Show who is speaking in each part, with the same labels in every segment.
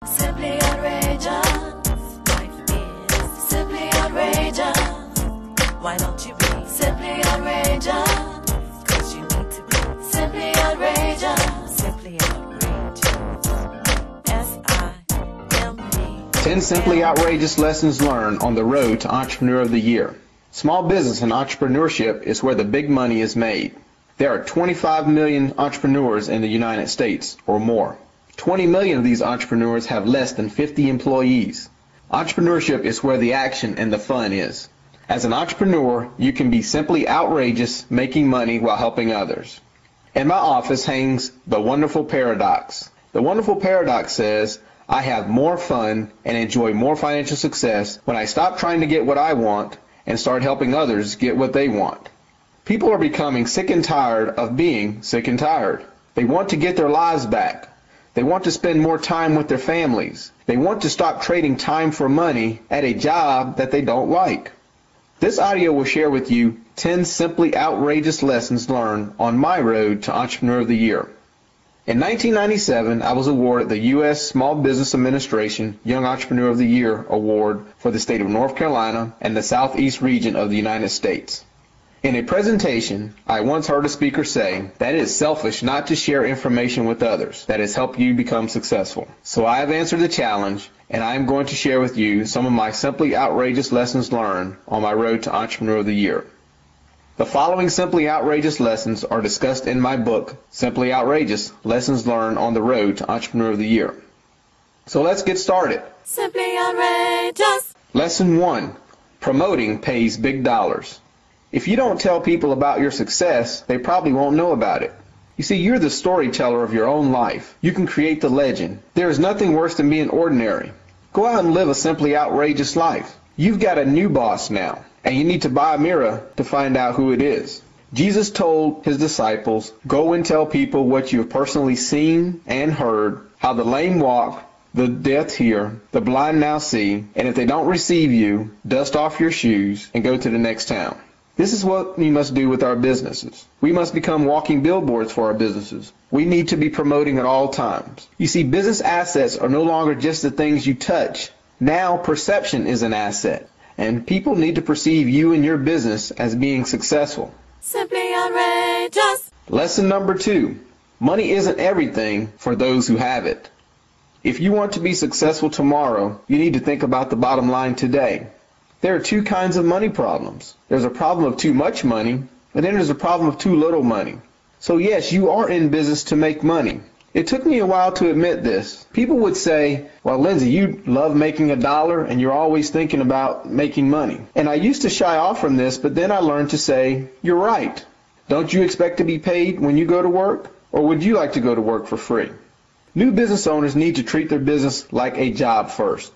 Speaker 1: Simply outrageous. Life is simply outrageous. Why don't you be simply outrageous? 'Cause you need to be simply outrageous. Simply outrageous. SIMP.
Speaker 2: 10 simply outrageous lessons learned on the road to Entrepreneur of the Year. Small business and entrepreneurship is where the big money is made. There are 25 million entrepreneurs in the United States or more. 20 million of these entrepreneurs have less than 50 employees. Entrepreneurship is where the action and the fun is. As an entrepreneur, you can be simply outrageous, making money while helping others. In my office hangs the wonderful paradox. The wonderful paradox says, I have more fun and enjoy more financial success when I stop trying to get what I want and start helping others get what they want. People are becoming sick and tired of being sick and tired. They want to get their lives back. They want to spend more time with their families. They want to stop trading time for money at a job that they don't like. This audio will share with you 10 simply outrageous lessons learned on my road to Entrepreneur of the Year. In 1997, I was awarded the U.S. Small Business Administration Young Entrepreneur of the Year Award for the state of North Carolina and the Southeast region of the United States. In a presentation, I once heard a speaker say that it is selfish not to share information with others that has helped you become successful. So I have answered the challenge, and I am going to share with you some of my simply outrageous lessons learned on my road to Entrepreneur of the Year. The following simply outrageous lessons are discussed in my book, Simply Outrageous, Lessons Learned on the Road to Entrepreneur of the Year. So let's get started.
Speaker 1: Simply outrageous.
Speaker 2: Lesson 1. Promoting pays big dollars. If you don't tell people about your success, they probably won't know about it. You see, you're the storyteller of your own life. You can create the legend. There is nothing worse than being ordinary. Go out and live a simply outrageous life. You've got a new boss now, and you need to buy a mirror to find out who it is. Jesus told his disciples, go and tell people what you have personally seen and heard, how the lame walk, the deaf hear, the blind now see, and if they don't receive you, dust off your shoes and go to the next town. This is what we must do with our businesses. We must become walking billboards for our businesses. We need to be promoting at all times. You see, business assets are no longer just the things you touch. Now perception is an asset, and people need to perceive you and your business as being successful.
Speaker 1: Simply outrageous.
Speaker 2: Lesson number 2. Money isn't everything for those who have it. If you want to be successful tomorrow, you need to think about the bottom line today. There are two kinds of money problems. There's a problem of too much money, and then there's a problem of too little money. So yes, you are in business to make money. It took me a while to admit this. People would say, well, Linsey, you love making $1 and you're always thinking about making money. And I used to shy off from this, but then I learned to say, you're right. Don't you expect to be paid when you go to work? Or would you like to go to work for free? New business owners need to treat their business like a job first.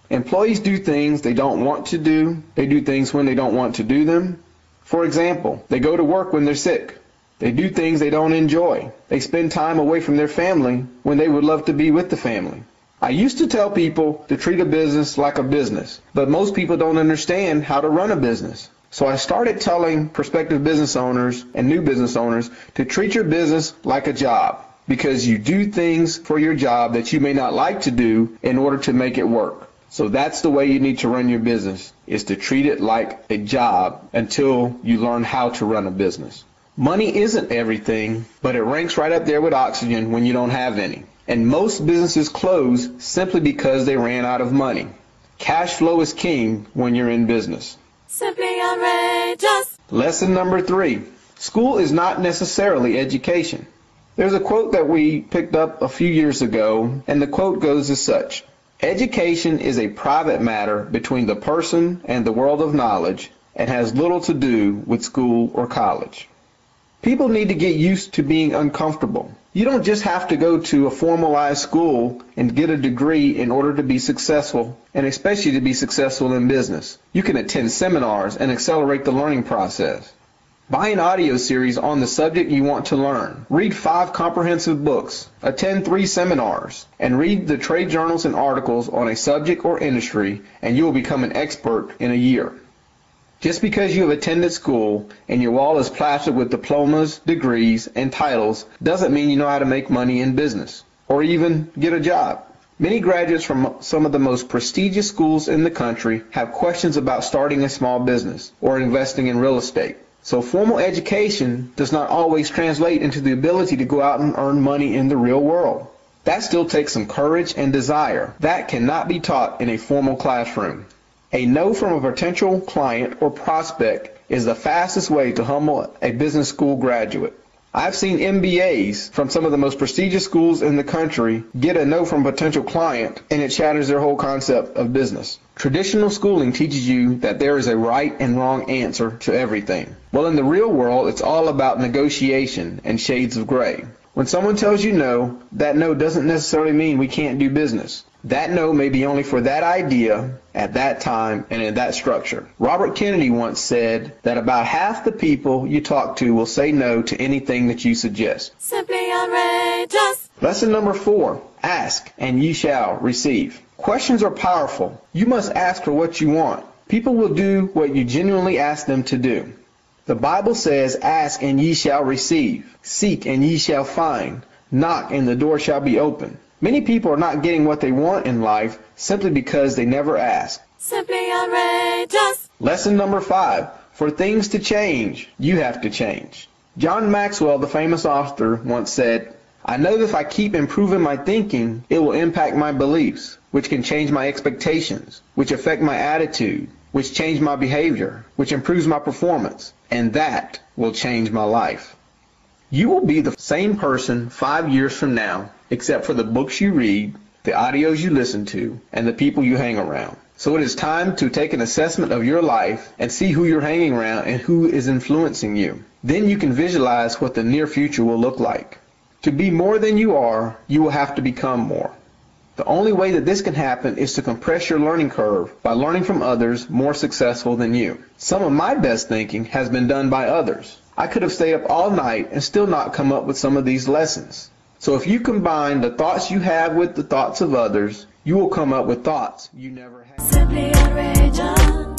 Speaker 2: Employees do things they don't want to do. They do things when they don't want to do them. For example, they go to work when they're sick. They do things they don't enjoy. They spend time away from their family when they would love to be with the family. I used to tell people to treat a business like a business, but most people don't understand how to run a business. So I started telling prospective business owners and new business owners to treat your business like a job, because you do things for your job that you may not like to do in order to make it work. So that's the way you need to run your business, is to treat it like a job until you learn how to run a business. Money isn't everything, but it ranks right up there with oxygen when you don't have any. And most businesses close simply because they ran out of money. Cash flow is king when you're in business.
Speaker 1: Simply outrageous.
Speaker 2: Lesson number 3. School is not necessarily education. There's a quote that we picked up a few years ago, and the quote goes as such. Education is a private matter between the person and the world of knowledge and has little to do with school or college. People need to get used to being uncomfortable. You don't just have to go to a formalized school and get a degree in order to be successful, and especially to be successful in business. You can attend seminars and accelerate the learning process. Buy an audio series on the subject you want to learn. Read 5 comprehensive books. Attend 3 seminars. And read the trade journals and articles on a subject or industry, and you will become an expert in a year. Just because you have attended school and your wall is plastered with diplomas, degrees, and titles doesn't mean you know how to make money in business or even get a job. Many graduates from some of the most prestigious schools in the country have questions about starting a small business or investing in real estate. So formal education does not always translate into the ability to go out and earn money in the real world. That still takes some courage and desire. That cannot be taught in a formal classroom. A no from a potential client or prospect is the fastest way to humble a business school graduate. I've seen MBAs from some of the most prestigious schools in the country get a no from a potential client, and it shatters their whole concept of business. Traditional schooling teaches you that there is a right and wrong answer to everything. Well, in the real world, it's all about negotiation and shades of gray. When someone tells you no, that no doesn't necessarily mean we can't do business. That no may be only for that idea, at that time, and in that structure. Robert Kennedy once said that about half the people you talk to will say no to anything that you suggest.
Speaker 1: Simply outrageous.
Speaker 2: Lesson number 4, ask and ye shall receive. Questions are powerful. You must ask for what you want. People will do what you genuinely ask them to do. The Bible says, ask and ye shall receive. Seek and ye shall find. Knock and the door shall be open. Many people are not getting what they want in life simply because they never ask.
Speaker 1: Simply outrageous.
Speaker 2: Lesson number 5, for things to change, you have to change. John Maxwell, the famous author, once said, I know that if I keep improving my thinking, it will impact my beliefs, which can change my expectations, which affect my attitude, which change my behavior, which improves my performance, and that will change my life. You will be the same person 5 years from now, except for the books you read, the audios you listen to, and the people you hang around. So it is time to take an assessment of your life and see who you're hanging around and who is influencing you. Then you can visualize what the near future will look like. To be more than you are, you will have to become more. The only way that this can happen is to compress your learning curve by learning from others more successful than you. Some of my best thinking has been done by others. I could have stayed up all night and still not come up with some of these lessons. So if you combine the thoughts you have with the thoughts of others, you will come up with thoughts you never had.
Speaker 1: Simply outrageous.